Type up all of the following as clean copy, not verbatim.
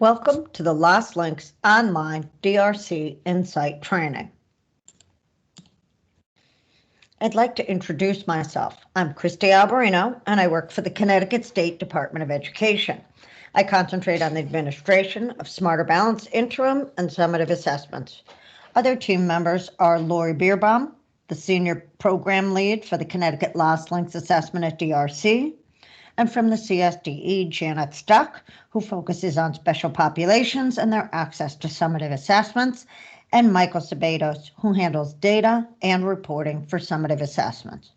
Welcome to the Lost Links Online DRC Insight Training. I'd like to introduce myself. I'm Christy Alberino, and I work for the Connecticut State Department of Education. I concentrate on the administration of Smarter Balance interim and summative assessments. Other team members are Lori Bierbaum, the Senior Program Lead for the Connecticut Lost Links Assessment at DRC, and from the CSDE, Janet Stuck, who focuses on special populations and their access to summative assessments, and Michael Sabatos, who handles data and reporting for summative assessments.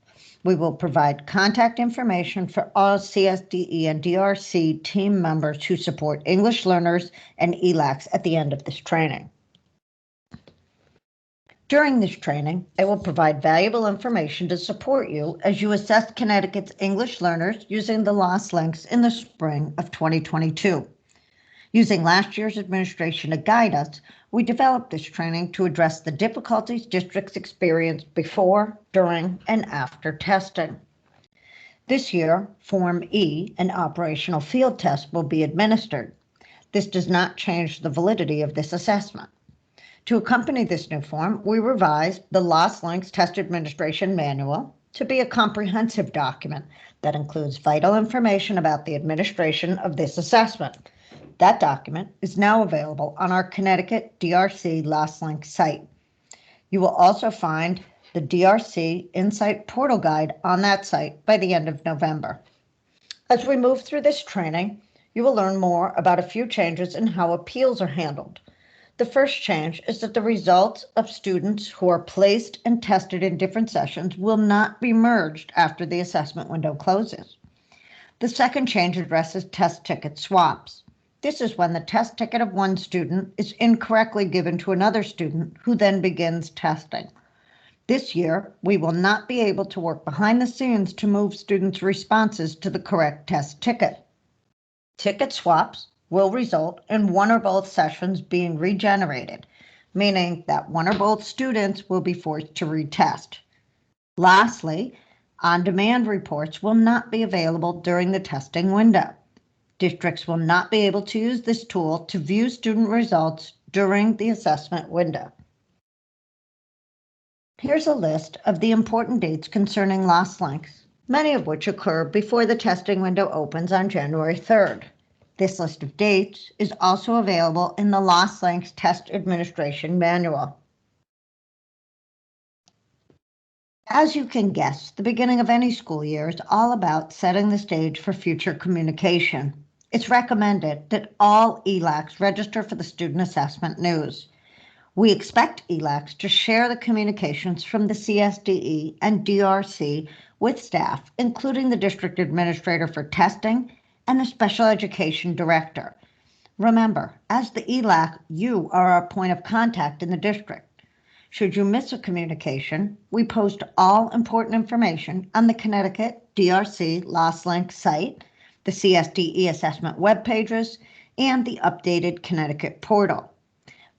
We will provide contact information for all CSDE and DRC team members who support English learners and ELACs at the end of this training. During this training, I will provide valuable information to support you as you assess Connecticut's English learners using the Lost Links in the spring of 2022. Using last year's administration to guide us, we developed this training to address the difficulties districts experienced before, during, and after testing. This year, Form E, an operational field test, will be administered. This does not change the validity of this assessment. To accompany this new form, we revised the Lost Links Test Administration Manual to be a comprehensive document that includes vital information about the administration of this assessment. That document is now available on our Connecticut DRC Lost Links site. You will also find the DRC Insight Portal Guide on that site by the end of November. As we move through this training, you will learn more about a few changes in how appeals are handled. The first change is that the results of students who are placed and tested in different sessions will not be merged after the assessment window closes. The second change addresses test ticket swaps. This is when the test ticket of one student is incorrectly given to another student who then begins testing. This year, we will not be able to work behind the scenes to move students' responses to the correct test ticket. Ticket swaps will result in one or both sessions being regenerated, meaning that one or both students will be forced to retest. Lastly, on-demand reports will not be available during the testing window. Districts will not be able to use this tool to view student results during the assessment window. Here's a list of the important dates concerning Lost Links, many of which occur before the testing window opens on January 3rd. This list of dates is also available in the Lost Links Test Administration Manual. As you can guess, the beginning of any school year is all about setting the stage for future communication. It's recommended that all ELACs register for the Student Assessment News. We expect ELACs to share the communications from the CSDE and DRC with staff, including the district administrator for testing and the special education director. Remember, as the ELAC, you are our point of contact in the district. Should you miss a communication, we post all important information on the Connecticut DRC Lost Links site, the CSDE assessment web pages, and the updated Connecticut portal.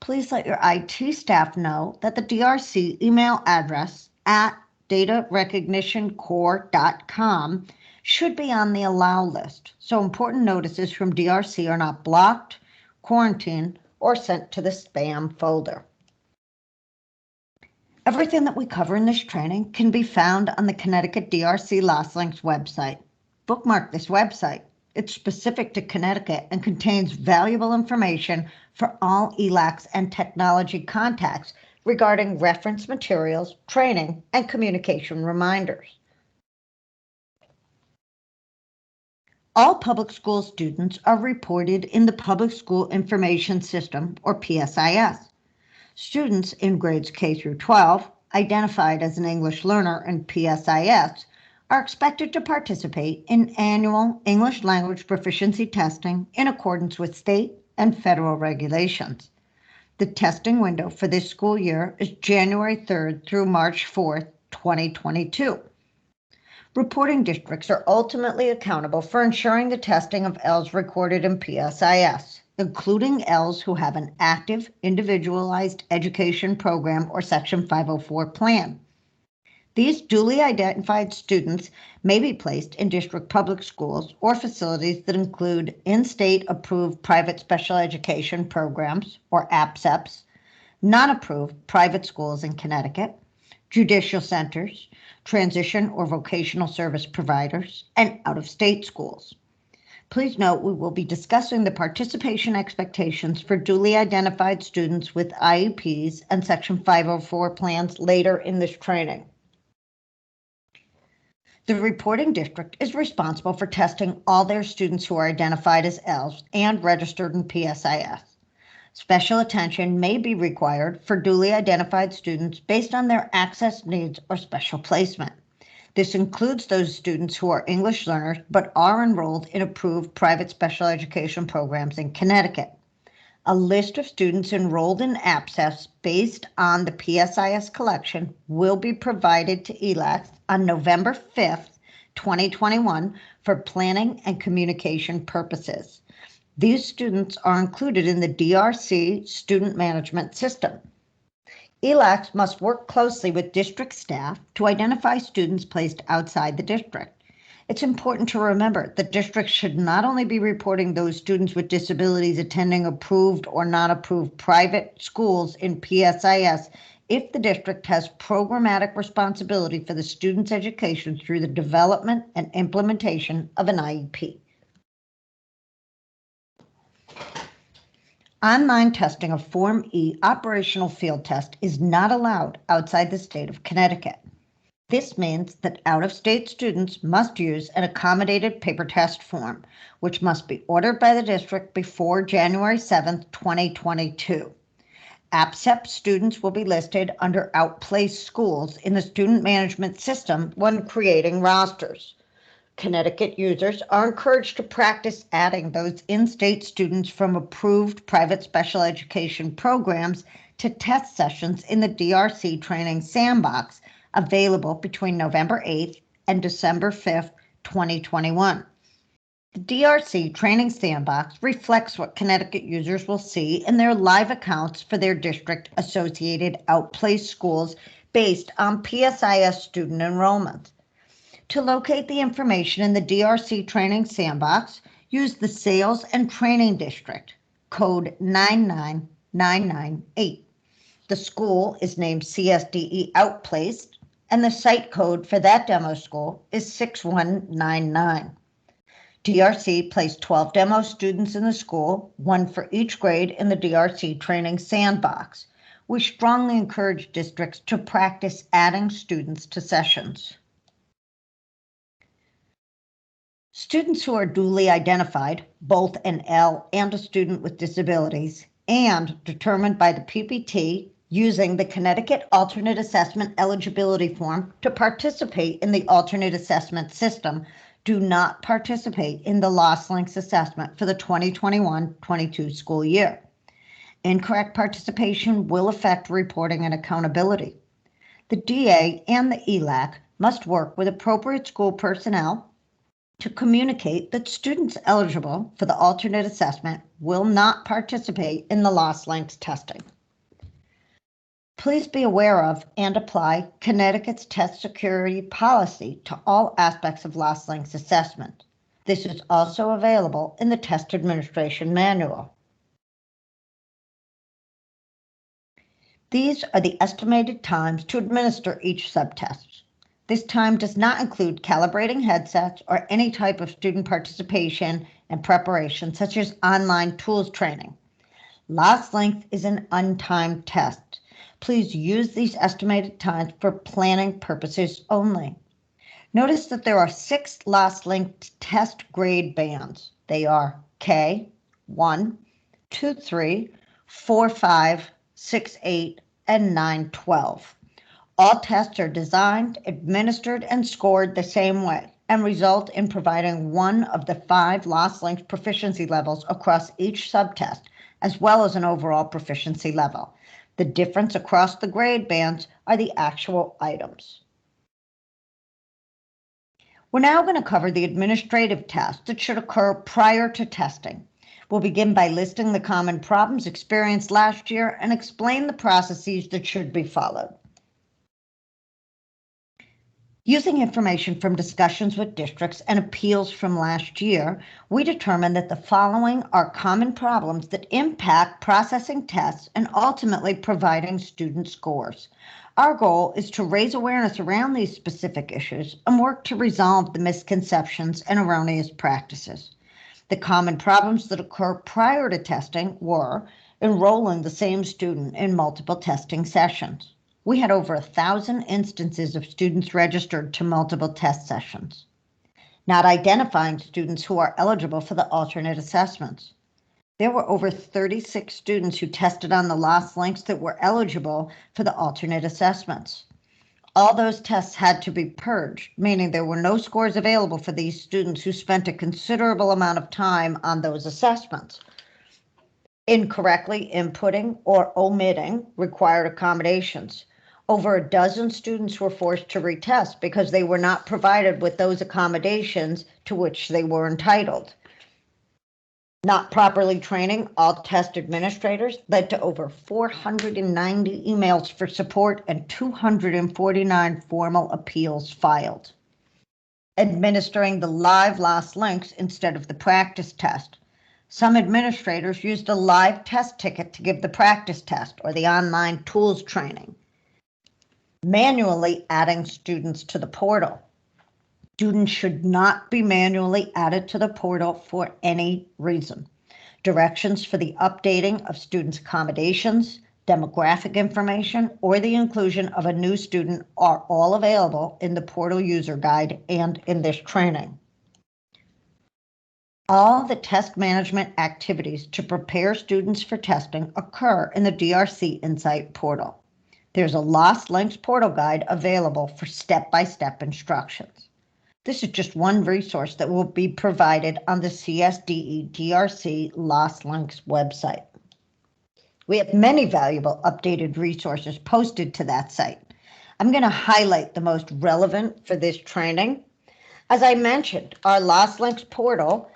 Please let your IT staff know that the DRC email address at datarecognitioncorps.com should be on the allow list, so important notices from DRC are not blocked, quarantined, or sent to the spam folder. Everything that we cover in this training can be found on the Connecticut DRC Lost Links website. Bookmark this website. It's specific to Connecticut and contains valuable information for all ELACs and technology contacts regarding reference materials, training, and communication reminders. All public school students are reported in the Public School Information System, or PSIS. Students in grades K through 12, identified as an English learner in PSIS, are expected to participate in annual English language proficiency testing in accordance with state and federal regulations. The testing window for this school year is January 3rd through March 4th, 2022. Reporting districts are ultimately accountable for ensuring the testing of ELs recorded in PSIS, including ELs who have an active individualized education program or Section 504 plan. These duly identified students may be placed in district public schools or facilities that include in-state approved private special education programs, or APSEPs, non-approved private schools in Connecticut, judicial centers, transition or vocational service providers, and out-of-state schools. Please note we will be discussing the participation expectations for duly identified students with IEPs and Section 504 plans later in this training. The reporting district is responsible for testing all their students who are identified as ELs and registered in PSIS. Special attention may be required for duly identified students based on their access needs or special placement. This includes those students who are English learners but are enrolled in approved private special education programs in Connecticut. A list of students enrolled in APSES based on the PSIS collection will be provided to ELACs on November 5th, 2021 for planning and communication purposes. These students are included in the DRC student management system. ELACs must work closely with district staff to identify students placed outside the district. It's important to remember that districts should not only be reporting those students with disabilities attending approved or not approved private schools in PSIS if the district has programmatic responsibility for the student's education through the development and implementation of an IEP. Online testing of Form E operational field test is not allowed outside the state of Connecticut. This means that out-of-state students must use an accommodated paper test form, which must be ordered by the district before January 7th, 2022. APSEP students will be listed under outplaced schools in the student management system when creating rosters. Connecticut users are encouraged to practice adding those in-state students from approved private special education programs to test sessions in the DRC Training Sandbox available between November 8th and December 5th, 2021. The DRC Training Sandbox reflects what Connecticut users will see in their live accounts for their district-associated outplaced schools based on PSIS student enrollment. To locate the information in the DRC Training Sandbox, use the Sales and Training District, code 99998. The school is named CSDE Outplaced, and the site code for that demo school is 6199. DRC placed 12 demo students in the school, one for each grade in the DRC Training Sandbox. We strongly encourage districts to practice adding students to sessions. Students who are duly identified, both an L and a student with disabilities, and determined by the PPT using the Connecticut Alternate Assessment Eligibility Form to participate in the alternate assessment system do not participate in the Lost Links assessment for the 2021-22 school year. Incorrect participation will affect reporting and accountability. The DA and the ELAC must work with appropriate school personnel to communicate that students eligible for the alternate assessment will not participate in the Lost Links testing. Please be aware of and apply Connecticut's test security policy to all aspects of Lost Links assessment. This is also available in the Test Administration Manual. These are the estimated times to administer each subtest. This time does not include calibrating headsets or any type of student participation and preparation, such as online tools training. Lost Links is an untimed test. Please use these estimated times for planning purposes only. Notice that there are 6 Lost Links test grade bands. They are K, 1, 2, 3, 4, 5, 6, 8, and 9, 12. All tests are designed, administered, and scored the same way and result in providing one of the 5 Lost Links proficiency levels across each subtest, as well as an overall proficiency level. The difference across the grade bands are the actual items. We're now going to cover the administrative tests that should occur prior to testing. We'll begin by listing the common problems experienced last year and explain the processes that should be followed. Using information from discussions with districts and appeals from last year, we determined that the following are common problems that impact processing tests and ultimately providing student scores. Our goal is to raise awareness around these specific issues and work to resolve the misconceptions and erroneous practices. The common problems that occur prior to testing were enrolling the same student in multiple testing sessions. We had over 1,000 instances of students registered to multiple test sessions. Not identifying students who are eligible for the alternate assessments. There were over 36 students who tested on the lost links that were eligible for the alternate assessments. All those tests had to be purged, meaning there were no scores available for these students who spent a considerable amount of time on those assessments. Incorrectly inputting or omitting required accommodations. Over a dozen students were forced to retest because they were not provided with those accommodations to which they were entitled. Not properly training all test administrators led to over 490 emails for support and 249 formal appeals filed. Administering the live lost links instead of the practice test. Some administrators used a live test ticket to give the practice test or the online tools training. Manually adding students to the portal. Students should not be manually added to the portal for any reason. Directions for the updating of students' accommodations, demographic information, or the inclusion of a new student are all available in the portal user guide and in this training. All the test management activities to prepare students for testing occur in the DRC Insight portal. There's a Lost Links portal guide available for step-by-step instructions. This is just one resource that will be provided on the CSDE DRC Lost Links website. We have many valuable updated resources posted to that site. I'm going to highlight the most relevant for this training. As I mentioned, our Lost Links portal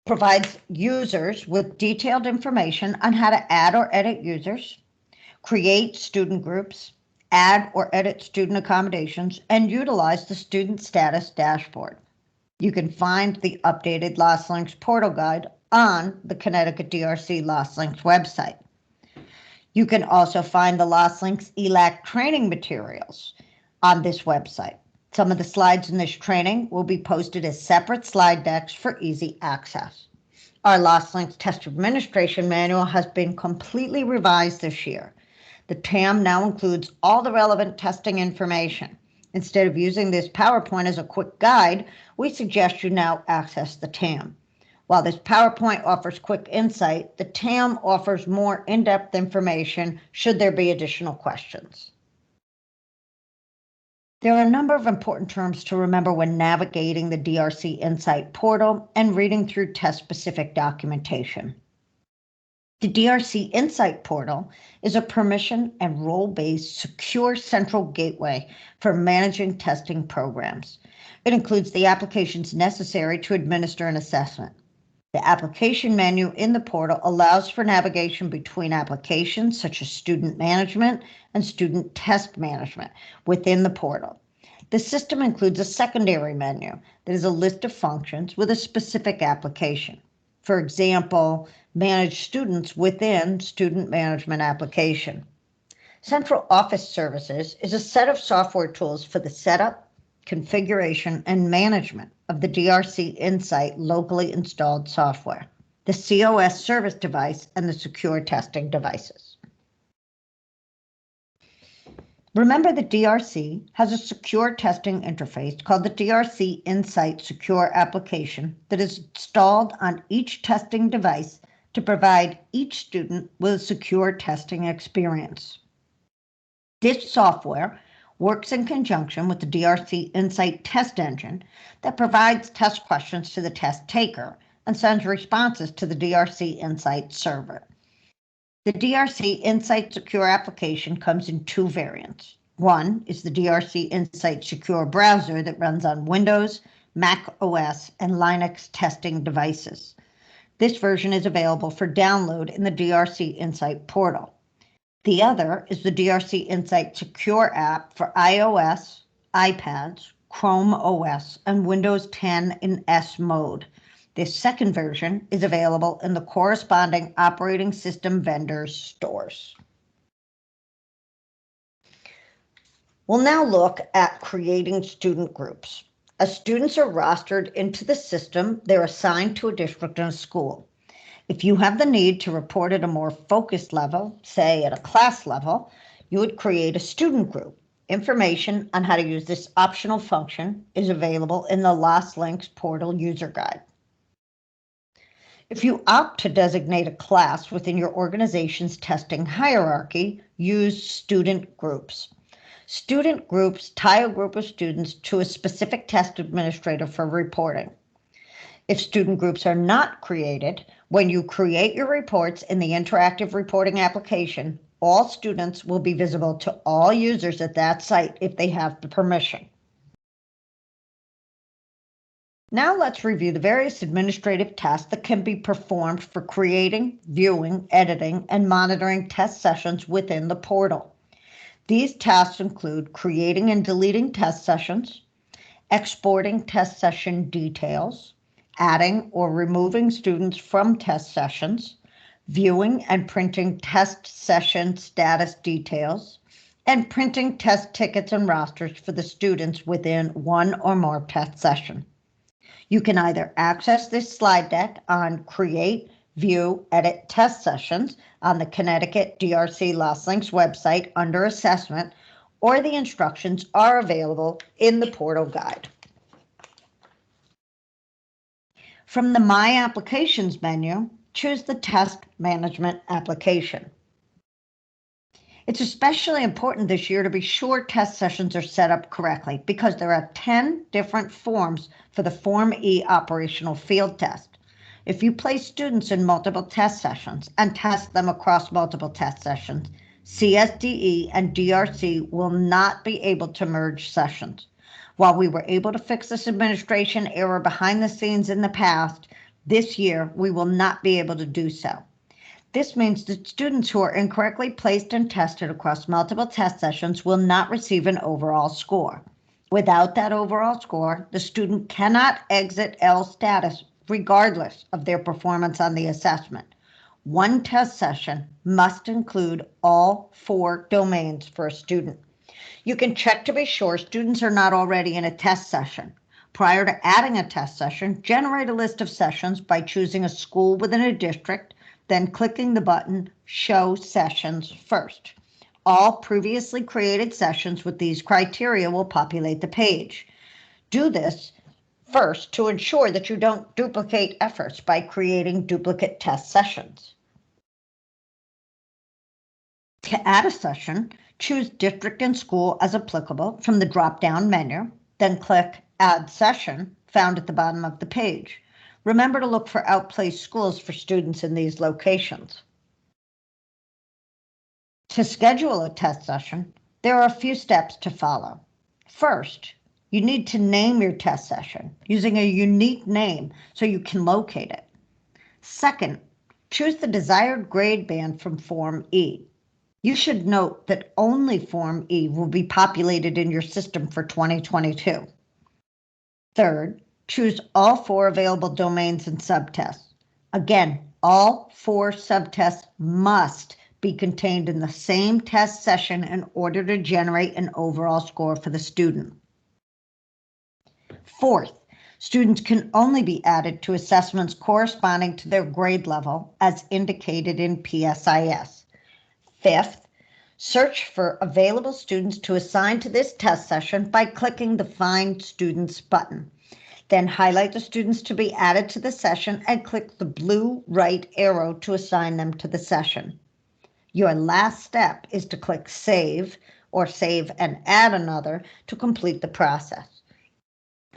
provides users with detailed information on how to add or edit users, create student groups, add or edit student accommodations, and utilize the student status dashboard. You can find the updated Lost Links portal guide on the Connecticut DRC Lost Links website. You can also find the Lost Links ELAC training materials on this website. Some of the slides in this training will be posted as separate slide decks for easy access. Our Lost Links Test Administration Manual has been completely revised this year. The TAM now includes all the relevant testing information. Instead of using this PowerPoint as a quick guide, we suggest you now access the TAM. While this PowerPoint offers quick insight, the TAM offers more in-depth information should there be additional questions. There are a number of important terms to remember when navigating the DRC Insight portal and reading through test-specific documentation. The DRC Insight portal is a permission and role-based secure central gateway for managing testing programs. It includes the applications necessary to administer an assessment. The application menu in the portal allows for navigation between applications such as student management and student test management within the portal. The system includes a secondary menu that is a list of functions with a specific application. For example, manage students within student management application. Central Office Services is a set of software tools for the setup, configuration, and management of the DRC Insight locally installed software, the COS service device, and the secure testing devices. Remember that DRC has a secure testing interface called the DRC Insight Secure Application that is installed on each testing device to provide each student with a secure testing experience. This software works in conjunction with the DRC Insight test engine that provides test questions to the test taker and sends responses to the DRC Insight server. The DRC Insight Secure application comes in two variants. One is the DRC Insight Secure browser that runs on Windows, Mac OS, and Linux testing devices. This version is available for download in the DRC Insight portal. The other is the DRC Insight Secure app for iOS, iPads, Chrome OS, and Windows 10 in S mode. This second version is available in the corresponding operating system vendors' stores. We'll now look at creating student groups. As students are rostered into the system, they're assigned to a district and a school. If you have the need to report at a more focused level, say at a class level, you would create a student group. Information on how to use this optional function is available in the LostLinks portal user guide. If you opt to designate a class within your organization's testing hierarchy, use student groups. Student groups tie a group of students to a specific test administrator for reporting. If student groups are not created, when you create your reports in the interactive reporting application, all students will be visible to all users at that site if they have the permission. Now let's review the various administrative tasks that can be performed for creating, viewing, editing, and monitoring test sessions within the portal. These tasks include creating and deleting test sessions, exporting test session details, adding or removing students from test sessions, viewing and printing test session status details, and printing test tickets and rosters for the students within one or more test sessions. You can either access this slide deck on Create, View, Edit Test Sessions on the Connecticut DRC LostLinks website under Assessment, or the instructions are available in the portal guide. From the My Applications menu, choose the Test Management application. It's especially important this year to be sure test sessions are set up correctly because there are 10 different forms for the Form E operational field test. If you place students in multiple test sessions and test them across multiple test sessions, CSDE and DRC will not be able to merge sessions. While we were able to fix this administration error behind the scenes in the past, this year we will not be able to do so. This means that students who are incorrectly placed and tested across multiple test sessions will not receive an overall score. Without that overall score, the student cannot exit L status regardless of their performance on the assessment. One test session must include all 4 domains for a student. You can check to be sure students are not already in a test session. Prior to adding a test session, generate a list of sessions by choosing a school within a district, then clicking the button Show Sessions first. All previously created sessions with these criteria will populate the page. Do this first to ensure that you don't duplicate efforts by creating duplicate test sessions. To add a session, choose District and School as applicable from the drop-down menu, then click Add Session found at the bottom of the page. Remember to look for outplaced schools for students in these locations. To schedule a test session, there are a few steps to follow. First, you need to name your test session using a unique name so you can locate it. Second, choose the desired grade band from Form E. You should note that only Form E will be populated in your system for 2022. Third, choose all 4 available domains and subtests. Again, all 4 subtests must be contained in the same test session in order to generate an overall score for the student. Fourth, students can only be added to assessments corresponding to their grade level as indicated in PSIS. Fifth, search for available students to assign to this test session by clicking the Find Students button. Then highlight the students to be added to the session and click the blue right arrow to assign them to the session. Your last step is to click Save or Save and Add Another to complete the process.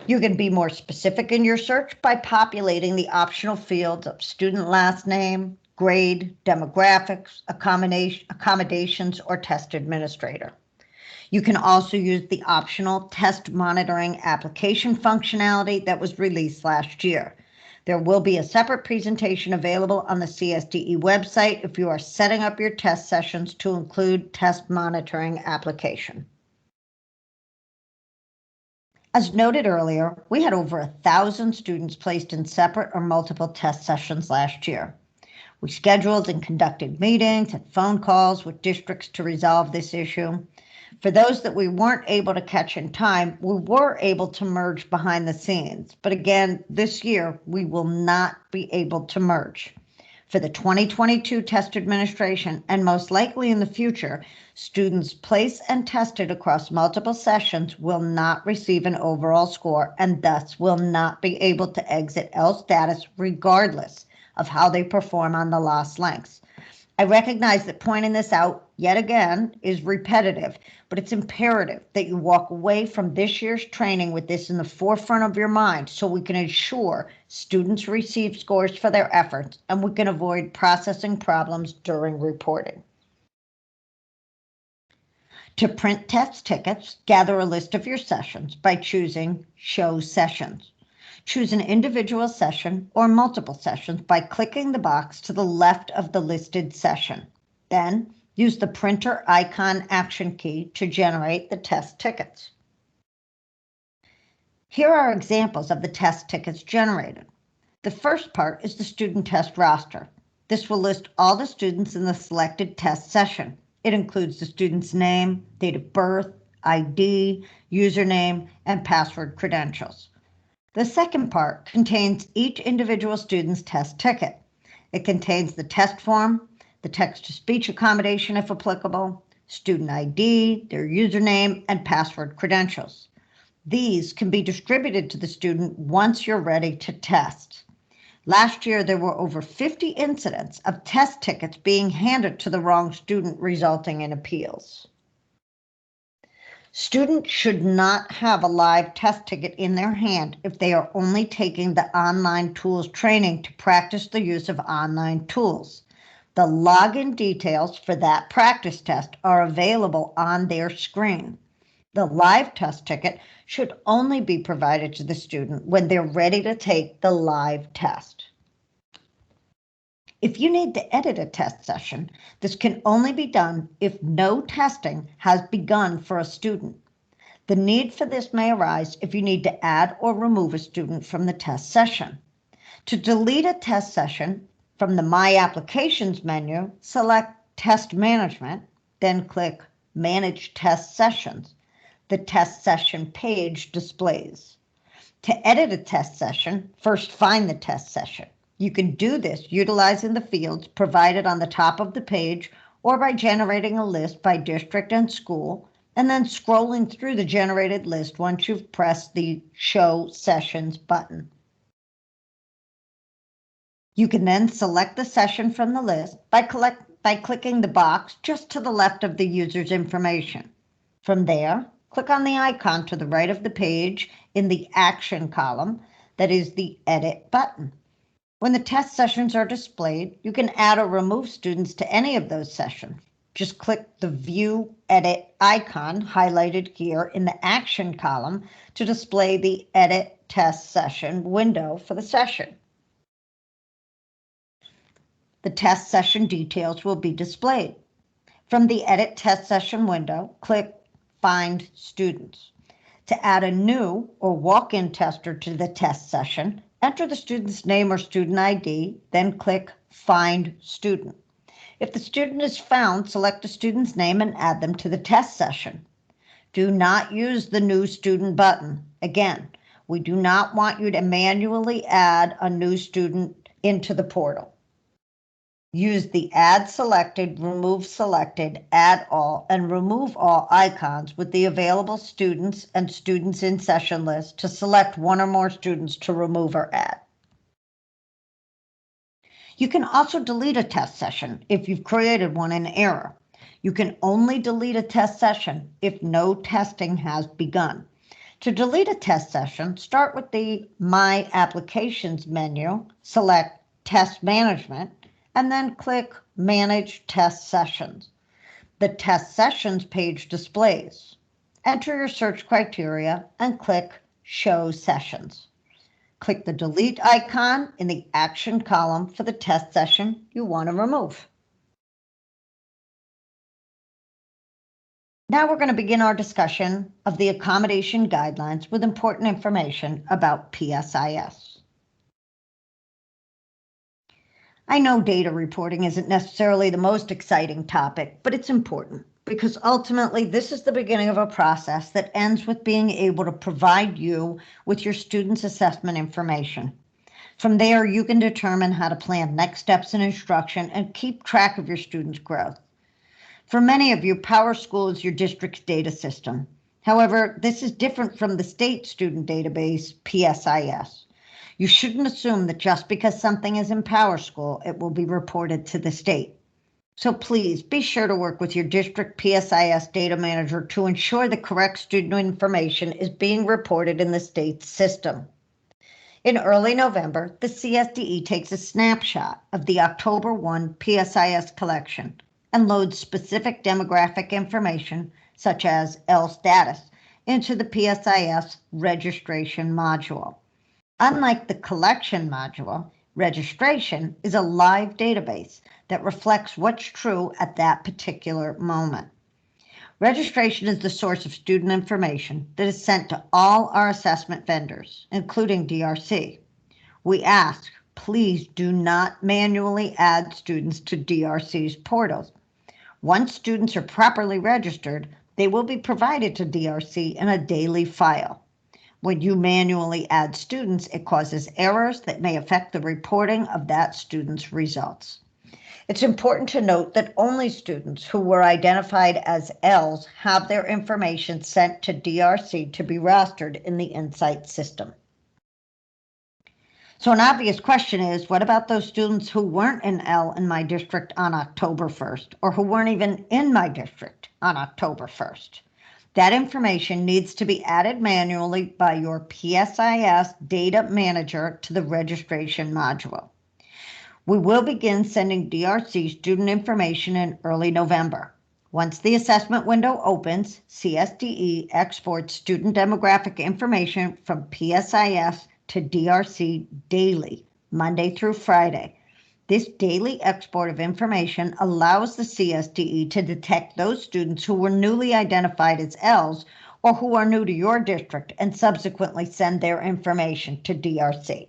You can be more specific in your search by populating the optional fields of student last name, grade, demographics, accommodations, or test administrator. You can also use the optional test monitoring application functionality that was released last year. There will be a separate presentation available on the CSDE website if you are setting up your test sessions to include test monitoring application. As noted earlier, we had over 1,000 students placed in separate or multiple test sessions last year. We scheduled and conducted meetings and phone calls with districts to resolve this issue. For those that we weren't able to catch in time, we were able to merge behind the scenes. But again, this year, we will not be able to merge. For the 2022 test administration, and most likely in the future, students placed and tested across multiple sessions will not receive an overall score and thus will not be able to exit L status regardless of how they perform on the lost lengths. I recognize that pointing this out yet again is repetitive, but it's imperative that you walk away from this year's training with this in the forefront of your mind so we can ensure students receive scores for their efforts and we can avoid processing problems during reporting. To print test tickets, gather a list of your sessions by choosing Show Sessions. Choose an individual session or multiple sessions by clicking the box to the left of the listed session. Then, use the printer icon action key to generate the test tickets. Here are examples of the test tickets generated. The first part is the student test roster. This will list all the students in the selected test session. It includes the student's name, date of birth, ID, username, and password credentials. The second part contains each individual student's test ticket. It contains the test form, the text-to-speech accommodation if applicable, student ID, their username, and password credentials. These can be distributed to the student once you're ready to test. Last year, there were over 50 incidents of test tickets being handed to the wrong student, resulting in appeals. Students should not have a live test ticket in their hand if they are only taking the online tools training to practice the use of online tools. The login details for that practice test are available on their screen. The live test ticket should only be provided to the student when they're ready to take the live test. If you need to edit a test session, this can only be done if no testing has begun for a student. The need for this may arise if you need to add or remove a student from the test session. To delete a test session, from the My Applications menu, select Test Management, then click Manage Test Sessions. The test session page displays. To edit a test session, first find the test session. You can do this utilizing the fields provided on the top of the page or by generating a list by district and school, and then scrolling through the generated list once you've pressed the Show Sessions button. You can then select the session from the list by clicking the box just to the left of the user's information. From there, click on the icon to the right of the page in the Action column, that is the Edit button. When the test sessions are displayed, you can add or remove students to any of those sessions. Just click the View Edit icon highlighted here in the Action column to display the Edit Test Session window for the session. The test session details will be displayed. From the Edit Test Session window, click Find Students. To add a new or walk-in tester to the test session, enter the student's name or student ID, then click Find Student. If the student is found, select the student's name and add them to the test session. Do not use the New Student button. Again, we do not want you to manually add a new student into the portal. Use the Add Selected, Remove Selected, Add All, and Remove All icons with the available students and students in session list to select one or more students to remove or add. You can also delete a test session if you've created one in error. You can only delete a test session if no testing has begun. To delete a test session, start with the My Applications menu, select Test Management, and then click Manage Test Sessions. The Test Sessions page displays. Enter your search criteria and click Show Sessions. Click the Delete icon in the Action column for the test session you want to remove. Now we're going to begin our discussion of the accommodation guidelines with important information about PSIS. I know data reporting isn't necessarily the most exciting topic, but it's important because ultimately this is the beginning of a process that ends with being able to provide you with your students' assessment information. From there, you can determine how to plan next steps in instruction and keep track of your students' growth. For many of you, PowerSchool is your district's data system. However, this is different from the state student database, PSIS. You shouldn't assume that just because something is in PowerSchool, it will be reported to the state. So please be sure to work with your district PSIS data manager to ensure the correct student information is being reported in the state's system. In early November, the CSDE takes a snapshot of the October 1 PSIS collection and loads specific demographic information, such as ELL status, into the PSIS registration module. Unlike the collection module, registration is a live database that reflects what's true at that particular moment. Registration is the source of student information that is sent to all our assessment vendors, including DRC. We ask, please do not manually add students to DRC's portals. Once students are properly registered, they will be provided to DRC in a daily file. When you manually add students, it causes errors that may affect the reporting of that student's results. It's important to note that only students who were identified as ELLs have their information sent to DRC to be rostered in the Insight system. So an obvious question is, what about those students who weren't an ELL in my district on October 1st, or who weren't even in my district on October 1st? That information needs to be added manually by your PSIS data manager to the registration module. We will begin sending DRC student information in early November. Once the assessment window opens, CSDE exports student demographic information from PSIS to DRC daily, Monday through Friday. This daily export of information allows the CSDE to detect those students who were newly identified as ELLs or who are new to your district and subsequently send their information to DRC.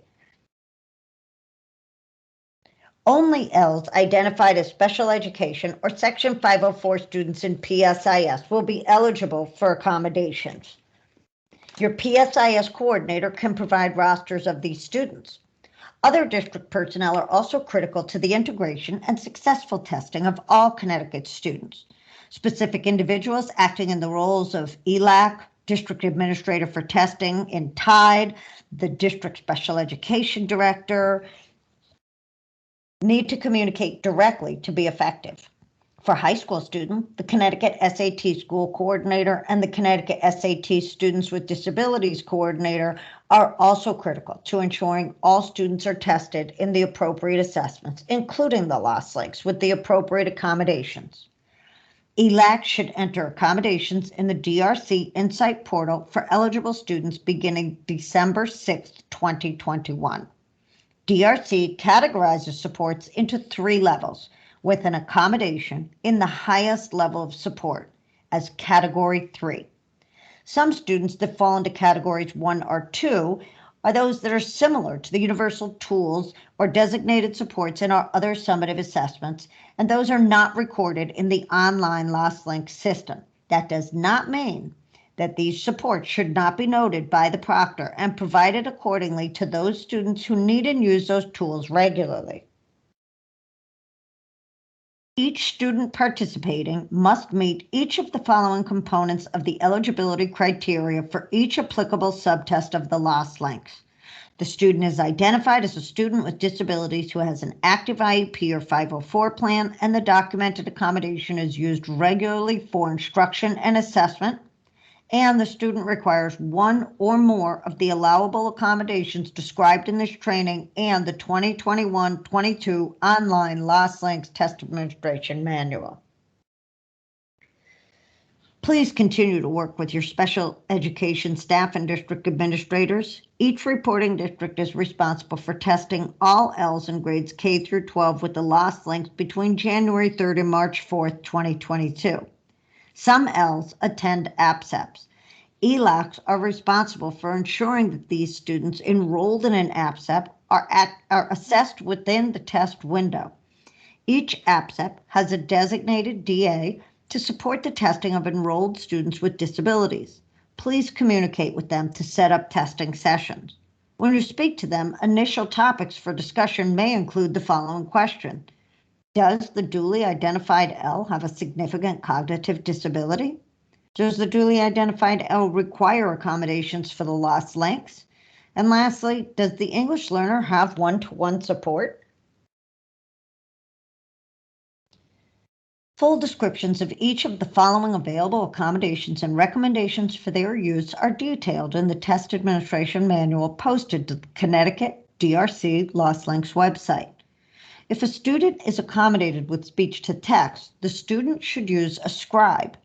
Only ELLs identified as special education or Section 504 students in PSIS will be eligible for accommodations. Your PSIS coordinator can provide rosters of these students. Other district personnel are also critical to the integration and successful testing of all Connecticut students. Specific individuals acting in the roles of ELAC, District Administrator for Testing in TIDE, the District Special Education Director, need to communicate directly to be effective. For high school students, the Connecticut SAT School Coordinator and the Connecticut SAT Students with Disabilities Coordinator are also critical to ensuring all students are tested in the appropriate assessments, including the loss links with the appropriate accommodations. ELAC should enter accommodations in the DRC Insight portal for eligible students beginning December 6, 2021. DRC categorizes supports into 3 levels, with an accommodation in the highest level of support as Category 3. Some students that fall into Categories 1 or 2 are those that are similar to the universal tools or designated supports in our other summative assessments, and those are not recorded in the online LostLink system. That does not mean that these supports should not be noted by the proctor and provided accordingly to those students who need and use those tools regularly. Each student participating must meet each of the following components of the eligibility criteria for each applicable subtest of the loss links. The student is identified as a student with disabilities who has an active IEP or 504 plan, and the documented accommodation is used regularly for instruction and assessment, and the student requires one or more of the allowable accommodations described in this training and the 2021-22 online Lost Links Test Administration Manual. Please continue to work with your special education staff and district administrators. Each reporting district is responsible for testing all ELLs in grades K through 12 with the Lost Links between January 3rd and March 4th, 2022. Some ELs attend APSEPs. ELACs are responsible for ensuring that these students enrolled in an APSEP are assessed within the test window. Each APSEP has a designated DA to support the testing of enrolled students with disabilities. Please communicate with them to set up testing sessions. When you speak to them, initial topics for discussion may include the following question. Does the duly identified EL have a significant cognitive disability? Does the duly identified EL require accommodations for the lost links? And lastly, does the English learner have one-to-one support? Full descriptions of each of the following available accommodations and recommendations for their use are detailed in the Test Administration Manual posted to the Connecticut DRC Lost Links website. If a student is accommodated with speech to text, the student should use a scribe.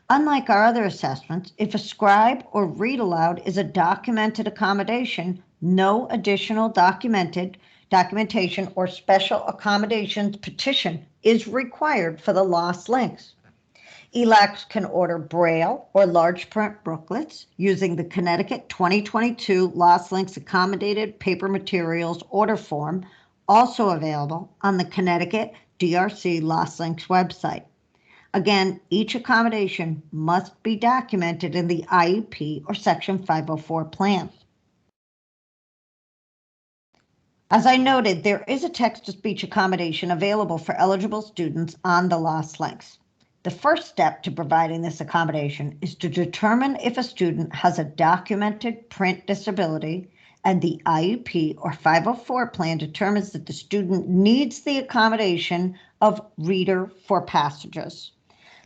Unlike our other assessments, if a scribe or read aloud is a documented accommodation, no additional documentation or special accommodations petition is required for the lost links. ELACs can order Braille or large print booklets using the Connecticut 2022 Lost Links Accommodated Paper Materials Order Form, also available on the Connecticut DRC Lost Links website. Again, each accommodation must be documented in the IEP or Section 504 plan. As I noted, there is a text-to-speech accommodation available for eligible students on the Lost Links. The first step to providing this accommodation is to determine if a student has a documented print disability, and the IEP or 504 plan determines that the student needs the accommodation of reader for passages.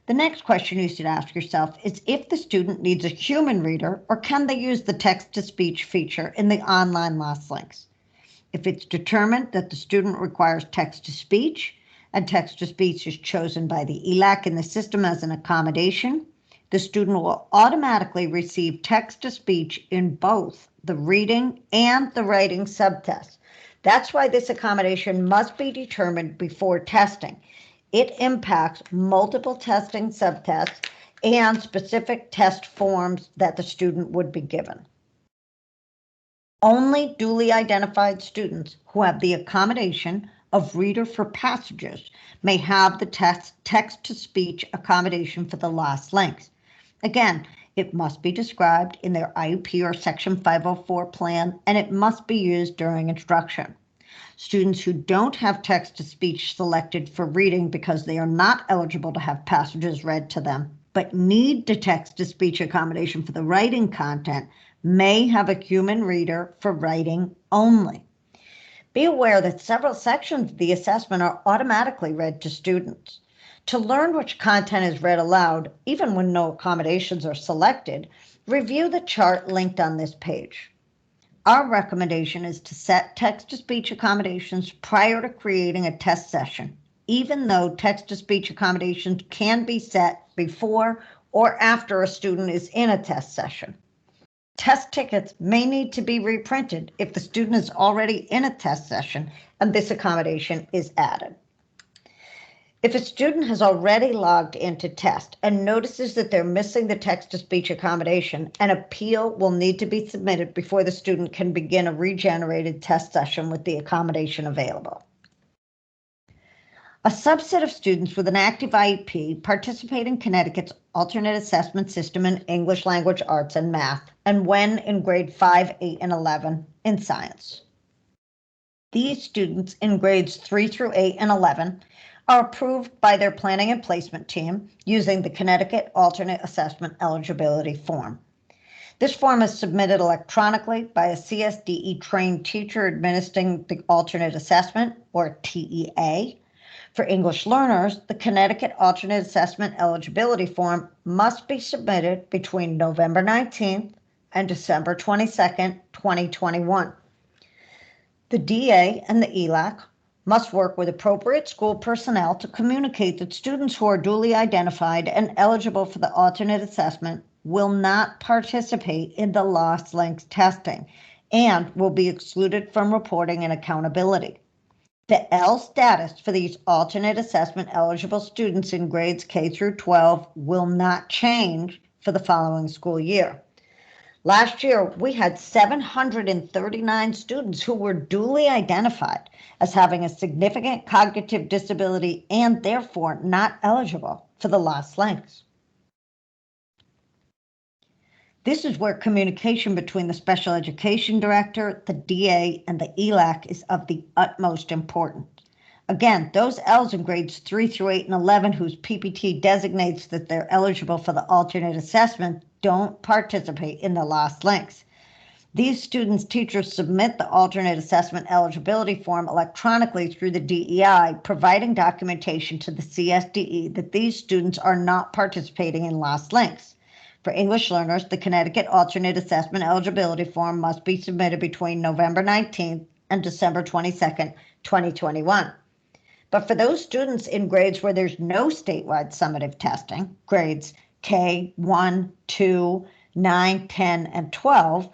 The next question you should ask yourself is if the student needs a human reader or can they use the text-to-speech feature in the online Lost Links. If it's determined that the student requires text-to-speech and text-to-speech is chosen by the ELAC in the system as an accommodation, the student will automatically receive text-to-speech in both the reading and the writing subtests. That's why this accommodation must be determined before testing. It impacts multiple testing subtests and specific test forms that the student would be given. Only duly identified students who have the accommodation of reader for passages may have the text-to-speech accommodation for the Lost Links. Again, it must be described in their IEP or Section 504 plan, and it must be used during instruction. Students who don't have text-to-speech selected for reading because they are not eligible to have passages read to them, but need the text-to-speech accommodation for the writing content may have a human reader for writing only. Be aware that several sections of the assessment are automatically read to students. To learn which content is read aloud, even when no accommodations are selected, review the chart linked on this page. Our recommendation is to set text-to-speech accommodations prior to creating a test session, even though text-to-speech accommodations can be set before or after a student is in a test session. Test tickets may need to be reprinted if the student is already in a test session and this accommodation is added. If a student has already logged into test and notices that they're missing the text-to-speech accommodation, an appeal will need to be submitted before the student can begin a regenerated test session with the accommodation available. A subset of students with an active IEP participate in Connecticut's alternate assessment system in English language arts and math, and when in grade 5, 8, and 11 in science. These students in grades 3 through 8 and 11 are approved by their planning and placement team using the Connecticut Alternate Assessment Eligibility Form. This form is submitted electronically by a CSDE trained teacher administering the alternate assessment, or TEA. For English learners, the Connecticut Alternate Assessment Eligibility Form must be submitted between November 19th and December 22nd, 2021. The DA and the ELAC must work with appropriate school personnel to communicate that students who are duly identified and eligible for the alternate assessment will not participate in the Lost Links testing and will be excluded from reporting and accountability. The L status for these alternate assessment eligible students in grades K through 12 will not change for the following school year. Last year, we had 739 students who were duly identified as having a significant cognitive disability and therefore not eligible for the lost links. This is where communication between the special education director, the DA, and the ELAC is of the utmost importance. Again, those L's in grades 3 through 8 and 11 whose PPT designates that they're eligible for the alternate assessment don't participate in the lost links. These students' teachers submit the alternate assessment eligibility form electronically through the DEI, providing documentation to the CSDE that these students are not participating in lost links. For English learners, the Connecticut Alternate Assessment Eligibility Form must be submitted between November 19th and December 22nd, 2021. But for those students in grades where there's no statewide summative testing, grades K, 1, 2, 9, 10, and 12,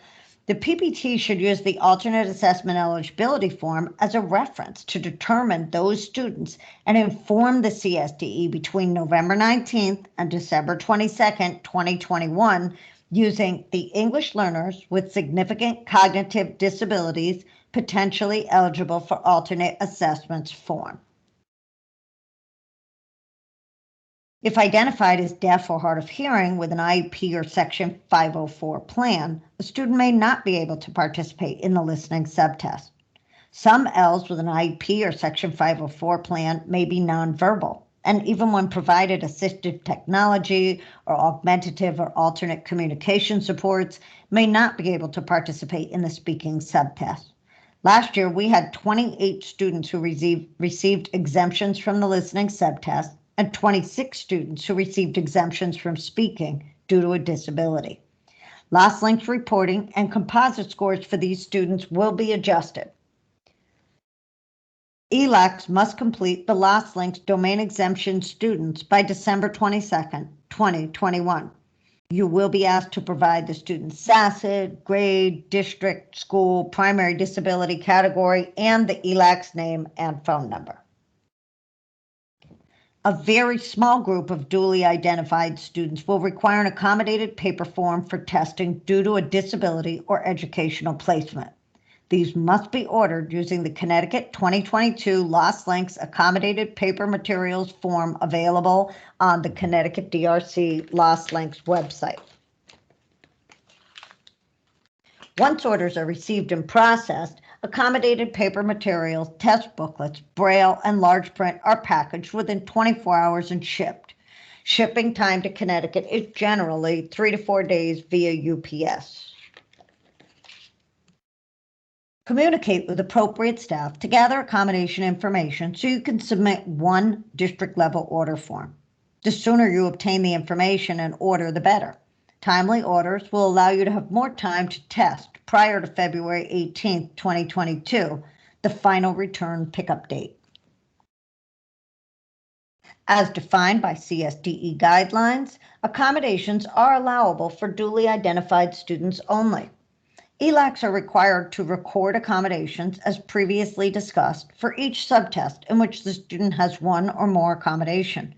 the PPT should use the alternate assessment eligibility form as a reference to determine those students and inform the CSDE between November 19th and December 22nd, 2021, using the English learners with significant cognitive disabilities potentially eligible for alternate assessments form. If identified as deaf or hard of hearing with an IEP or Section 504 plan, a student may not be able to participate in the listening subtest. Some Ls with an IEP or Section 504 plan may be nonverbal, and even when provided assistive technology or augmentative or alternate communication supports, may not be able to participate in the speaking subtest. Last year, we had 28 students who received exemptions from the listening subtest, and 26 students who received exemptions from speaking due to a disability. Lost links reporting and composite scores for these students will be adjusted. ELACs must complete the lost links domain exemption students by December 22nd, 2021. You will be asked to provide the student's SACID, grade, district, school, primary disability category, and the ELAC's name and phone number. A very small group of duly identified students will require an accommodated paper form for testing due to a disability or educational placement. These must be ordered using the Connecticut 2022 Lost Links Accommodated Paper Materials form available on the Connecticut DRC Lost Links website. Once orders are received and processed, accommodated paper materials, test booklets, braille, and large print are packaged within 24 hours and shipped. Shipping time to Connecticut is generally 3 to 4 days via UPS. Communicate with appropriate staff to gather accommodation information so you can submit one district level order form. The sooner you obtain the information and order, the better. Timely orders will allow you to have more time to test prior to February 18th, 2022, the final return pickup date. As defined by CSDE guidelines, accommodations are allowable for duly identified students only. ELACs are required to record accommodations as previously discussed for each subtest in which the student has one or more accommodation.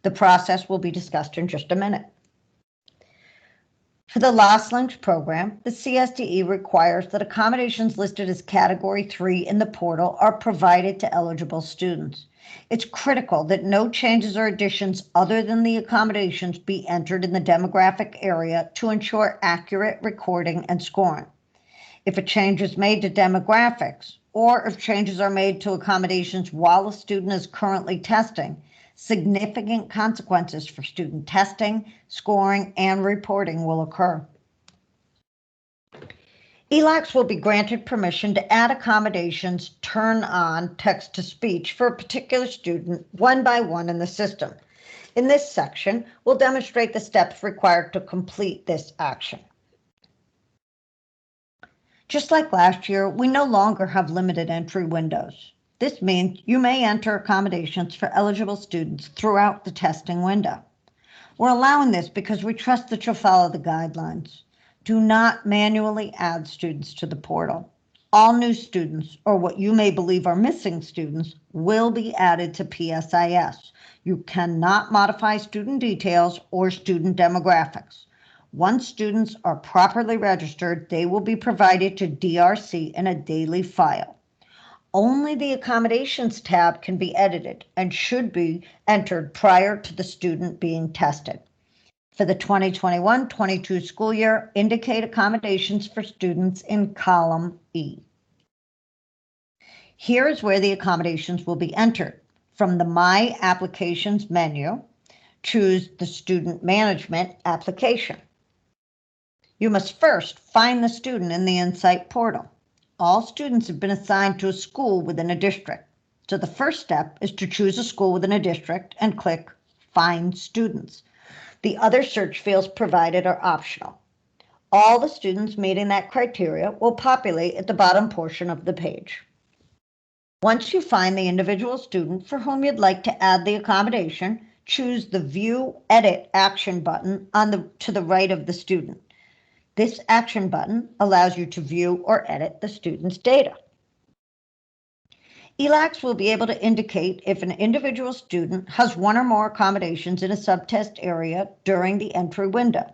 The process will be discussed in just a minute. For the Lost Links program, the CSDE requires that accommodations listed as Category 3 in the portal are provided to eligible students. It's critical that no changes or additions other than the accommodations be entered in the demographic area to ensure accurate recording and scoring. If a change is made to demographics, or if changes are made to accommodations while a student is currently testing, significant consequences for student testing, scoring, and reporting will occur. ELACs will be granted permission to add accommodations turn on text-to-speech for a particular student one by one in the system. In this section, we'll demonstrate the steps required to complete this action. Just like last year, we no longer have limited entry windows. This means you may enter accommodations for eligible students throughout the testing window. We're allowing this because we trust that you'll follow the guidelines. Do not manually add students to the portal. All new students, or what you may believe are missing students, will be added to PSIS. You cannot modify student details or student demographics. Once students are properly registered, they will be provided to DRC in a daily file. Only the accommodations tab can be edited and should be entered prior to the student being tested. For the 2021-22 school year, indicate accommodations for students in column E. Here is where the accommodations will be entered. From the My Applications menu, choose the Student Management application. You must first find the student in the Insight portal. All students have been assigned to a school within a district. So the first step is to choose a school within a district and click Find Students. The other search fields provided are optional. All the students meeting that criteria will populate at the bottom portion of the page. Once you find the individual student for whom you'd like to add the accommodation, choose the View Edit action button to the right of the student. This action button allows you to view or edit the student's data. ELACs will be able to indicate if an individual student has one or more accommodations in a subtest area during the entry window.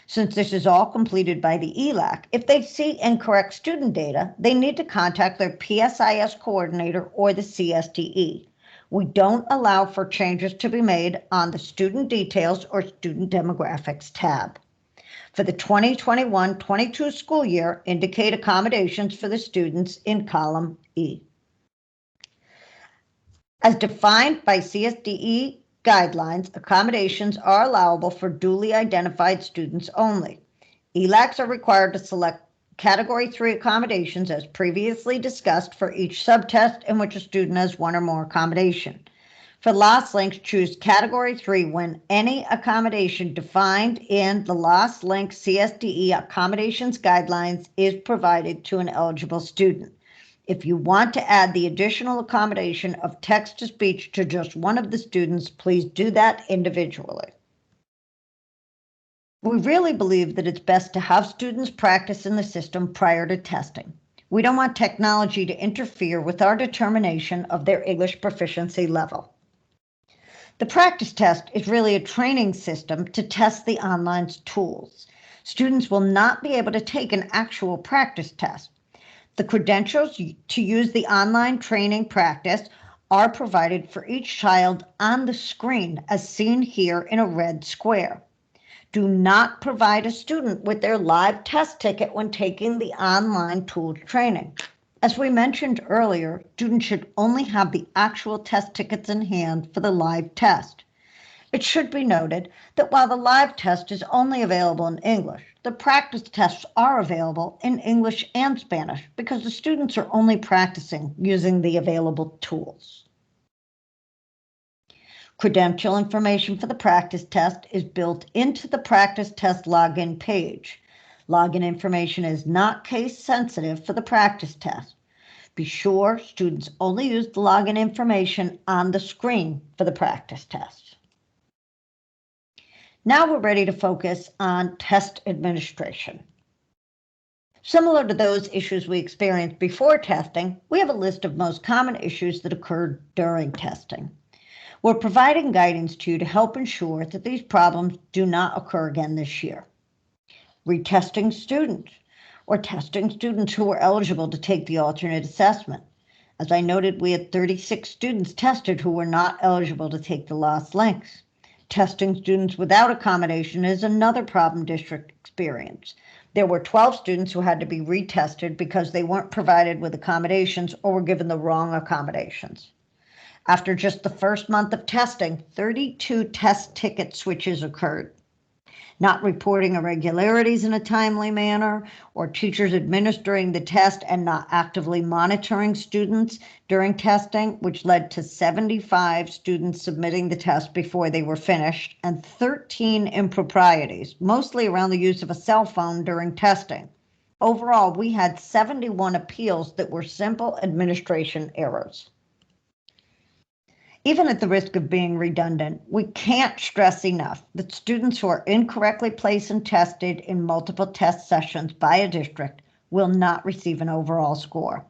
Since this is all completed by the ELAC, if they see incorrect student data, they need to contact their PSIS coordinator or the CSDE. We don't allow for changes to be made on the Student Details or Student Demographics tab. For the 2021-22 school year, indicate accommodations for the students in column E. As defined by CSDE guidelines, accommodations are allowable for duly identified students only. ELACs are required to select Category 3 accommodations as previously discussed for each subtest in which a student has one or more accommodation. For Lost Links, choose Category 3 when any accommodation defined in the Lost Link CSDE accommodations guidelines is provided to an eligible student. If you want to add the additional accommodation of text-to-speech to just one of the students, please do that individually. We really believe that it's best to have students practice in the system prior to testing. We don't want technology to interfere with our determination of their English proficiency level. The practice test is really a training system to test the online tools. Students will not be able to take an actual practice test. The credentials to use the online training practice are provided for each child on the screen as seen here in a red square. Do not provide a student with their live test ticket when taking the online tools training. As we mentioned earlier, students should only have the actual test tickets in hand for the live test. It should be noted that while the live test is only available in English, the practice tests are available in English and Spanish because the students are only practicing using the available tools. Credential information for the practice test is built into the practice test login page. Login information is not case sensitive for the practice test. Be sure students only use the login information on the screen for the practice test. Now we're ready to focus on test administration. Similar to those issues we experienced before testing, we have a list of most common issues that occurred during testing. We're providing guidance to you to help ensure that these problems do not occur again this year. Retesting students, or testing students who were eligible to take the alternate assessment. As I noted, we had 36 students tested who were not eligible to take the Lost Links. Testing students without accommodation is another problem district experienced. There were 12 students who had to be retested because they weren't provided with accommodations or were given the wrong accommodations. After just the first month of testing, 32 test ticket switches occurred. Not reporting irregularities in a timely manner, or teachers administering the test and not actively monitoring students during testing, which led to 75 students submitting the test before they were finished, and 13 improprieties, mostly around the use of a cell phone during testing. Overall, we had 71 appeals that were simple administration errors. Even at the risk of being redundant, we can't stress enough that students who are incorrectly placed and tested in multiple test sessions by a district will not receive an overall score.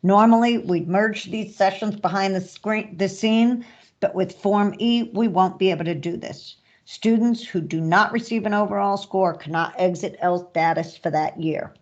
Normally, we'd merge these sessions behind the scene, but with Form E, we won't be able to do this. Students who do not receive an overall score cannot exit ELS status for that year.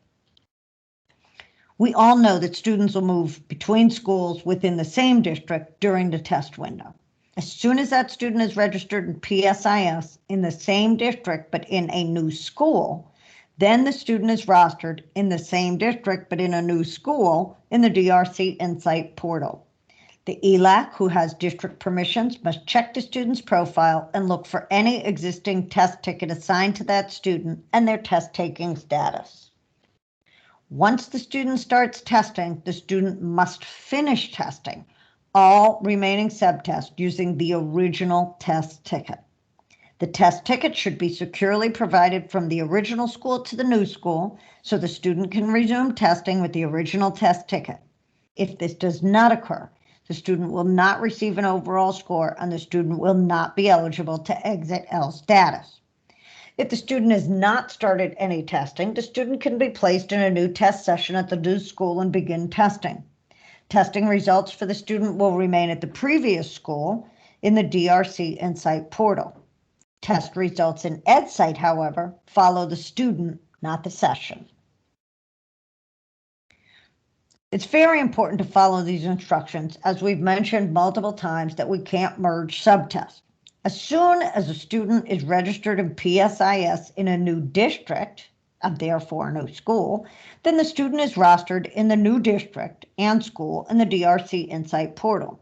We all know that students will move between schools within the same district during the test window. As soon as that student is registered in PSIS in the same district but in a new school, then the student is rostered in the same district but in a new school in the DRC Insight portal. The ELAC who has district permissions must check the student's profile and look for any existing test ticket assigned to that student and their test taking status. Once the student starts testing, the student must finish testing all remaining subtests using the original test ticket. The test ticket should be securely provided from the original school to the new school so the student can resume testing with the original test ticket. If this does not occur, the student will not receive an overall score and the student will not be eligible to exit ELS status. If the student has not started any testing, the student can be placed in a new test session at the new school and begin testing. Testing results for the student will remain at the previous school in the DRC Insight portal. Test results in EdSite, however, follow the student, not the session. It's very important to follow these instructions, as we've mentioned multiple times that we can't merge subtests. As soon as a student is registered in PSIS in a new district, and therefore a new school, then the student is rostered in the new district and school in the DRC Insight portal.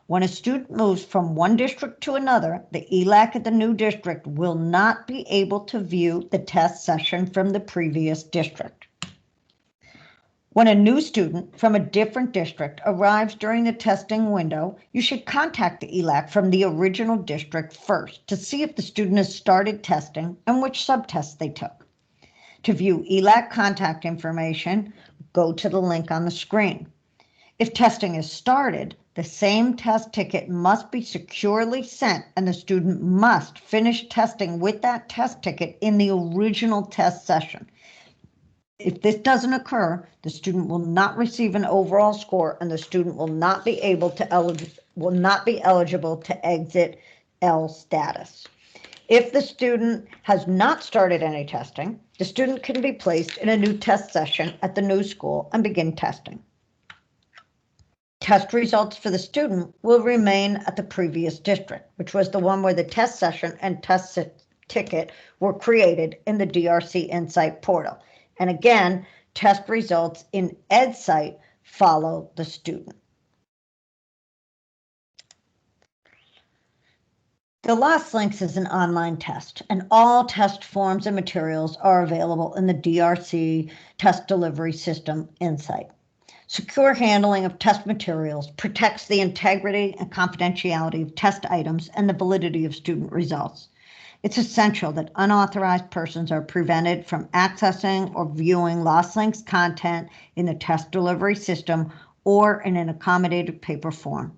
When a student moves from one district to another, the ELAC at the new district will not be able to view the test session from the previous district. When a new student from a different district arrives during the testing window, you should contact the ELAC from the original district first to see if the student has started testing and which subtests they took. To view ELAC contact information, go to the link on the screen. If testing is started, the same test ticket must be securely sent and the student must finish testing with that test ticket in the original test session. If this doesn't occur, the student will not receive an overall score and the student will not be eligible to exit ELS status. If the student has not started any testing, the student can be placed in a new test session at the new school and begin testing. Test results for the student will remain at the previous district, which was the one where the test session and test ticket were created in the DRC Insight portal. And again, test results in EdSite follow the student. The LostLinks is an online test, and all test forms and materials are available in the DRC Test Delivery System Insight. Secure handling of test materials protects the integrity and confidentiality of test items and the validity of student results. It's essential that unauthorized persons are prevented from accessing or viewing LostLinks content in the test delivery system or in an accommodated paper form.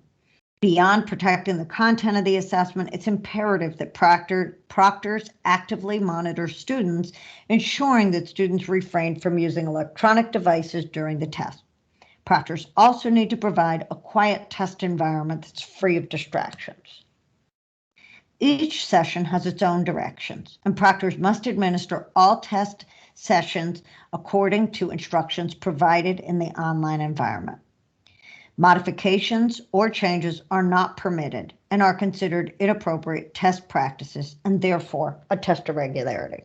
Beyond protecting the content of the assessment, it's imperative that proctors actively monitor students, ensuring that students refrain from using electronic devices during the test. Proctors also need to provide a quiet test environment that's free of distractions. Each session has its own directions, and proctors must administer all test sessions according to instructions provided in the online environment. Modifications or changes are not permitted and are considered inappropriate test practices and therefore a test irregularity.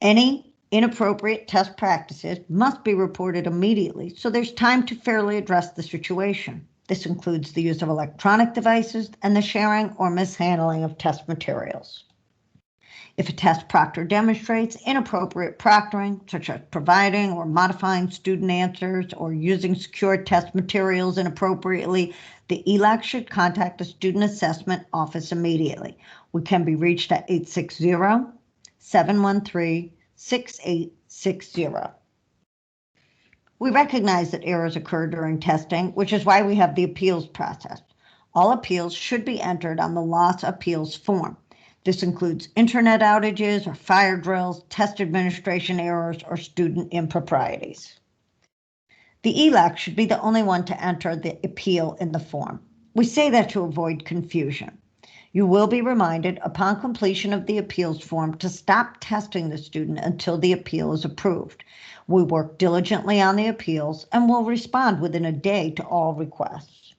Any inappropriate test practices must be reported immediately so there's time to fairly address the situation. This includes the use of electronic devices and the sharing or mishandling of test materials. If a test proctor demonstrates inappropriate proctoring, such as providing or modifying student answers or using secure test materials inappropriately, the ELAC should contact the Student Assessment Office immediately. We can be reached at 860-713-6860. We recognize that errors occur during testing, which is why we have the appeals process. All appeals should be entered on the loss appeals form. This includes internet outages or fire drills, test administration errors, or student improprieties. The ELAC should be the only one to enter the appeal in the form. We say that to avoid confusion. You will be reminded upon completion of the appeals form to stop testing the student until the appeal is approved. We work diligently on the appeals and will respond within a day to all requests.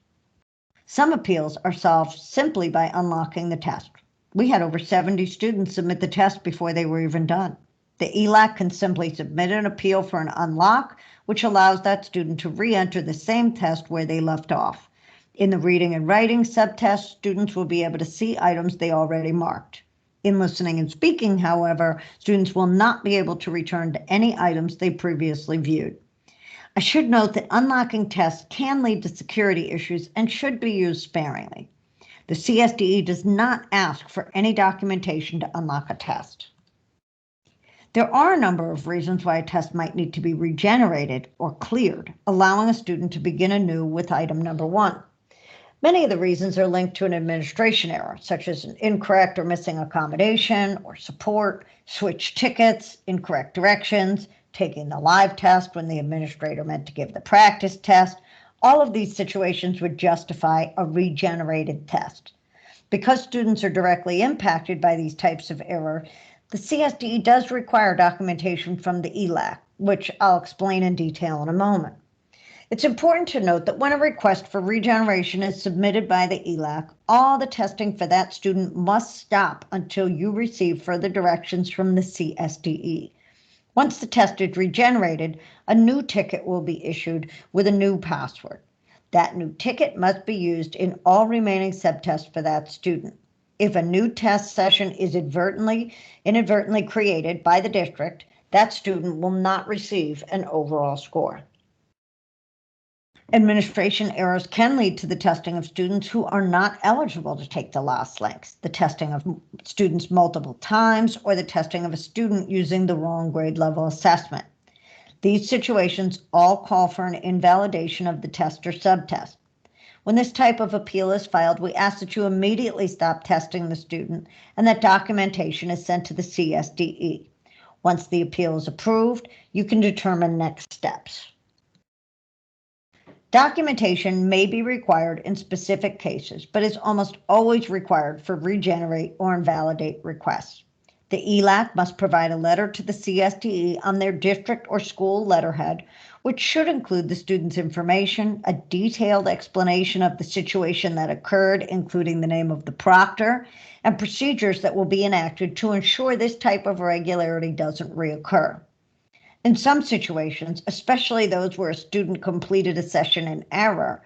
Some appeals are solved simply by unlocking the test. We had over 70 students submit the test before they were even done. The ELAC can simply submit an appeal for an unlock, which allows that student to re-enter the same test where they left off. In the reading and writing subtest, students will be able to see items they already marked. In listening and speaking, however, students will not be able to return to any items they previously viewed. I should note that unlocking tests can lead to security issues and should be used sparingly. The CSDE does not ask for any documentation to unlock a test. There are a number of reasons why a test might need to be regenerated or cleared, allowing a student to begin anew with item number 1. Many of the reasons are linked to an administration error, such as an incorrect or missing accommodation or support, switched tickets, incorrect directions, taking the live test when the administrator meant to give the practice test. All of these situations would justify a regenerated test. Because students are directly impacted by these types of error, the CSDE does require documentation from the ELAC, which I'll explain in detail in a moment. It's important to note that when a request for regeneration is submitted by the ELAC, all the testing for that student must stop until you receive further directions from the CSDE. Once the test is regenerated, a new ticket will be issued with a new password. That new ticket must be used in all remaining subtests for that student. If a new test session is inadvertently created by the district, that student will not receive an overall score. Administration errors can lead to the testing of students who are not eligible to take the lost links, the testing of students multiple times, or the testing of a student using the wrong grade level assessment. These situations all call for an invalidation of the test or subtest. When this type of appeal is filed, we ask that you immediately stop testing the student and that documentation is sent to the CSDE. Once the appeal is approved, you can determine next steps. Documentation may be required in specific cases, but is almost always required for regenerate or invalidate requests. The ELAC must provide a letter to the CSDE on their district or school letterhead, which should include the student's information, a detailed explanation of the situation that occurred, including the name of the proctor, and procedures that will be enacted to ensure this type of irregularity doesn't reoccur. In some situations, especially those where a student completed a session in error,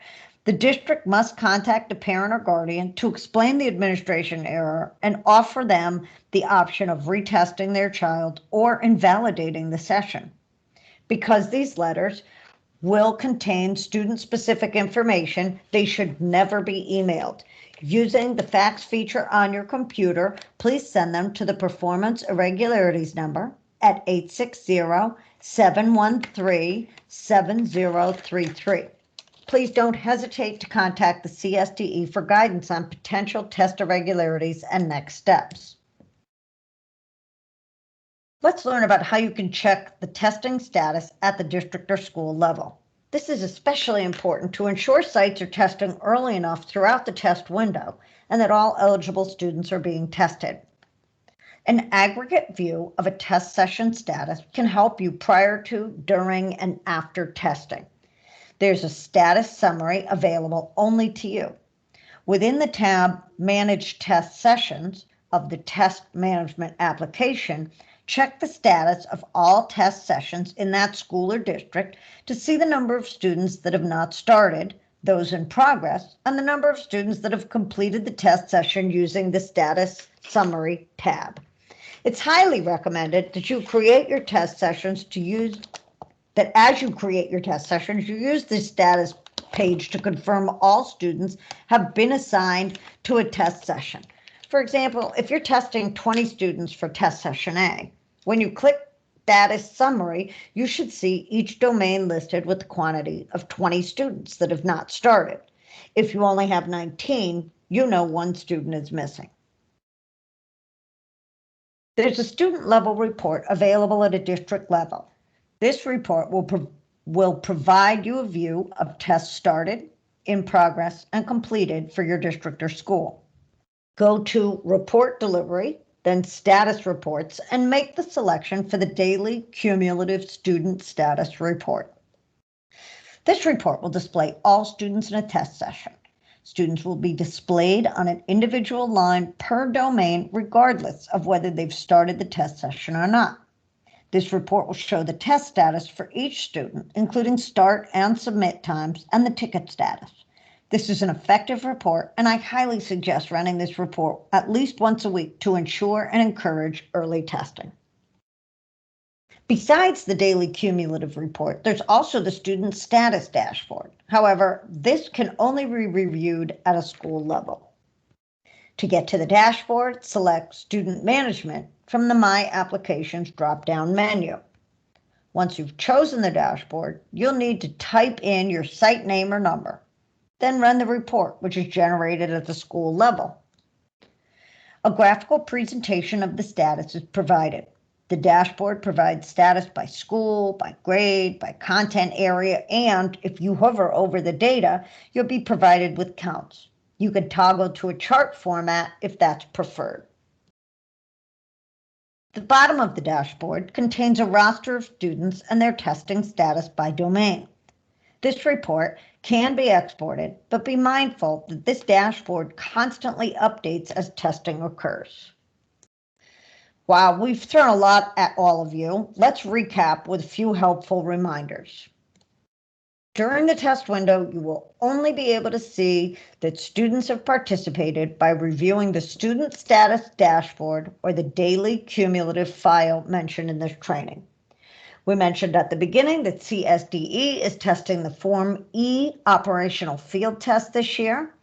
the district must contact a parent or guardian to explain the administration error and offer them the option of retesting their child or invalidating the session. Because these letters will contain student-specific information, they should never be emailed. Using the fax feature on your computer, please send them to the Performance Irregularities number at 860-713-7033. Please don't hesitate to contact the CSDE for guidance on potential test irregularities and next steps. Let's learn about how you can check the testing status at the district or school level. This is especially important to ensure sites are testing early enough throughout the test window and that all eligible students are being tested. An aggregate view of a test session status can help you prior to, during, and after testing. There's a status summary available only to you. Within the tab Manage Test Sessions of the Test Management application, check the status of all test sessions in that school or district to see the number of students that have not started, those in progress, and the number of students that have completed the test session using the Status Summary tab. It's highly recommended that you create your test sessions as you create your test sessions, you use this status page to confirm all students have been assigned to a test session. For example, if you're testing 20 students for test session A, when you click Status Summary, you should see each domain listed with the quantity of 20 students that have not started. If you only have 19, you know one student is missing. There's a student level report available at a district level. This report will provide you a view of tests started, in progress, and completed for your district or school. Go to Report Delivery, then Status Reports, and make the selection for the Daily Cumulative Student Status Report. This report will display all students in a test session. Students will be displayed on an individual line per domain, regardless of whether they've started the test session or not. This report will show the test status for each student, including start and submit times and the ticket status. This is an effective report, and I highly suggest running this report at least once a week to ensure and encourage early testing. Besides the daily cumulative report, there's also the student status dashboard. However, this can only be reviewed at a school level. To get to the dashboard, select Student Management from the My Applications drop-down menu. Once you've chosen the dashboard, you'll need to type in your site name or number, then run the report, which is generated at the school level. A graphical presentation of the status is provided. The dashboard provides status by school, by grade, by content area, and if you hover over the data, you'll be provided with counts. You can toggle to a chart format if that's preferred. The bottom of the dashboard contains a roster of students and their testing status by domain. This report can be exported, but be mindful that this dashboard constantly updates as testing occurs. Wow, we've thrown a lot at all of you. Let's recap with a few helpful reminders. During the test window, you will only be able to see that students have participated by reviewing the student status dashboard or the daily cumulative file mentioned in this training. We mentioned at the beginning that CSDE is testing the Form E operational field test this year.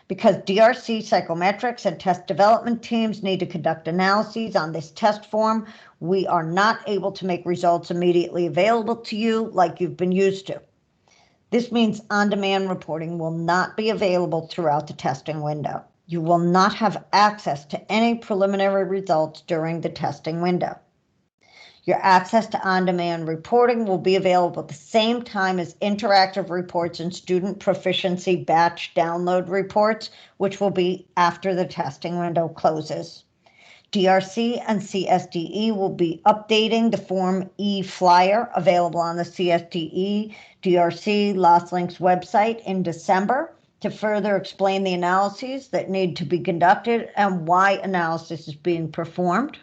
Because DRC psychometrics and test development teams need to conduct analyses on this test form, we are not able to make results immediately available to you like you've been used to. This means on-demand reporting will not be available throughout the testing window. You will not have access to any preliminary results during the testing window. Your access to on-demand reporting will be available at the same time as interactive reports and student proficiency batch download reports, which will be after the testing window closes. DRC and CSDE will be updating the Form E flyer available on the CSDE DRC LostLinks website in December to further explain the analyses that need to be conducted and why analysis is being performed.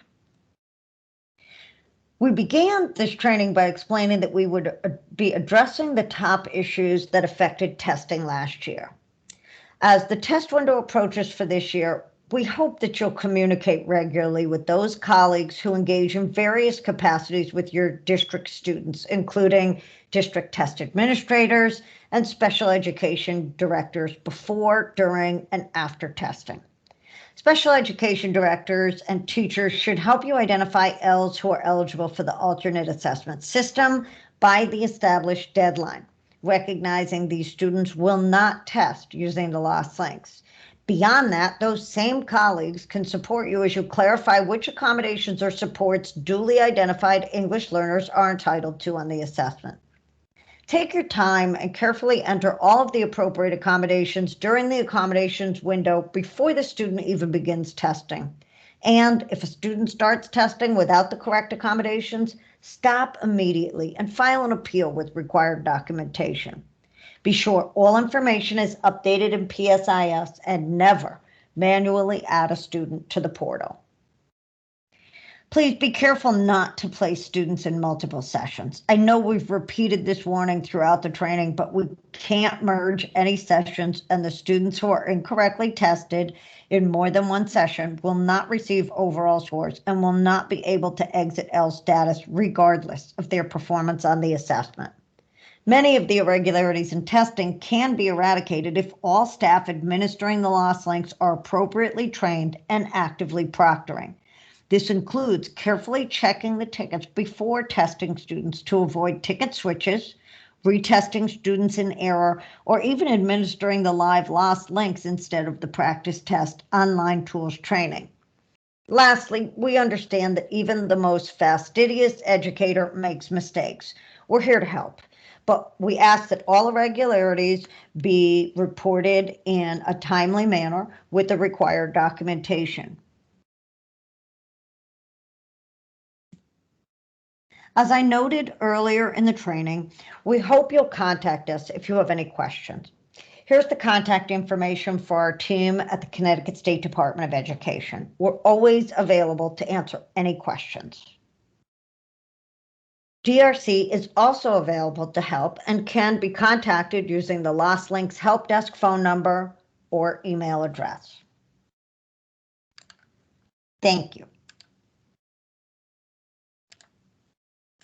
We began this training by explaining that we would be addressing the top issues that affected testing last year. As the test window approaches for this year, we hope that you'll communicate regularly with those colleagues who engage in various capacities with your district students, including district test administrators and special education directors before, during, and after testing. Special education directors and teachers should help you identify ELs who are eligible for the alternate assessment system by the established deadline, recognizing these students will not test using the LostLinks. Beyond that, those same colleagues can support you as you clarify which accommodations or supports duly identified English learners are entitled to on the assessment. Take your time and carefully enter all of the appropriate accommodations during the accommodations window before the student even begins testing. And if a student starts testing without the correct accommodations, stop immediately and file an appeal with required documentation. Be sure all information is updated in PSIS and never manually add a student to the portal. Please be careful not to place students in multiple sessions. I know we've repeated this warning throughout the training, but we can't merge any sessions, and the students who are incorrectly tested in more than one session will not receive overall scores and will not be able to exit L status regardless of their performance on the assessment. Many of the irregularities in testing can be eradicated if all staff administering the LostLinks are appropriately trained and actively proctoring. This includes carefully checking the tickets before testing students to avoid ticket switches, retesting students in error, or even administering the live LostLinks instead of the practice test online tools training. Lastly, we understand that even the most fastidious educator makes mistakes. We're here to help, but we ask that all irregularities be reported in a timely manner with the required documentation. As I noted earlier in the training, we hope you'll contact us if you have any questions. Here's the contact information for our team at the Connecticut State Department of Education. We're always available to answer any questions. DRC is also available to help and can be contacted using the Lost Links Help Desk phone number or email address. Thank you.